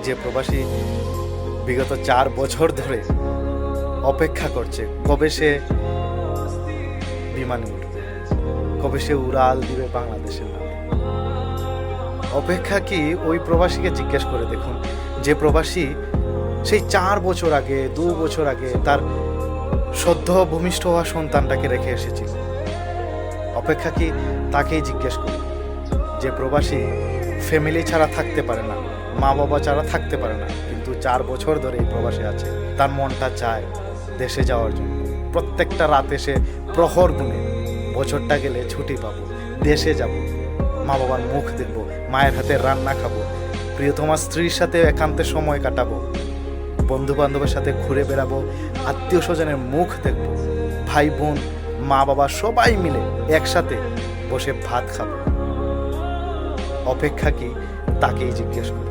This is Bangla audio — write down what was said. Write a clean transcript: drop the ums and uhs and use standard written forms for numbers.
যে প্রবাসী বিগত 4 বছর ধরে অপেক্ষা করছে কবে সে বিমানে উঠবে, কবে সে উড়াল দিবে বাংলাদেশের নামে। অপেক্ষা কি ওই প্রবাসীকে জিজ্ঞেস করে দেখুন, যে প্রবাসী সেই 4 বছর আগে 2 বছর আগে তার সদ্য ভূমিষ্ঠ হওয়া সন্তানটাকে রেখে এসেছিল। অপেক্ষা কি তাকেই জিজ্ঞেস করুন, যে প্রবাসী ফ্যামিলি ছাড়া থাকতে পারে না, মা বাবা ছাড়া থাকতে পারে না, কিন্তু 4 বছর ধরে এই প্রবাসে আছে। তার মনটা চায় দেশে যাওয়ার জন্য। প্রত্যেকটা রাতে সে প্রহর গুনে বছরটা গেলে ছুটি পাবো, দেশে যাব, মা বাবার মুখ দেখবো, মায়ের হাতে রান্না খাবো, প্রিয়তমা স্ত্রীর সাথে একান্তে সময় কাটাবো, বন্ধু বান্ধবের সাথে ঘুরে বেড়াবো, আত্মীয় স্বজনের মুখ দেখবো, ভাই বোন মা বাবা সবাই মিলে একসাথে বসে ভাত খাবো। অপেক্ষা কি তাকেই জিজ্ঞেস করো।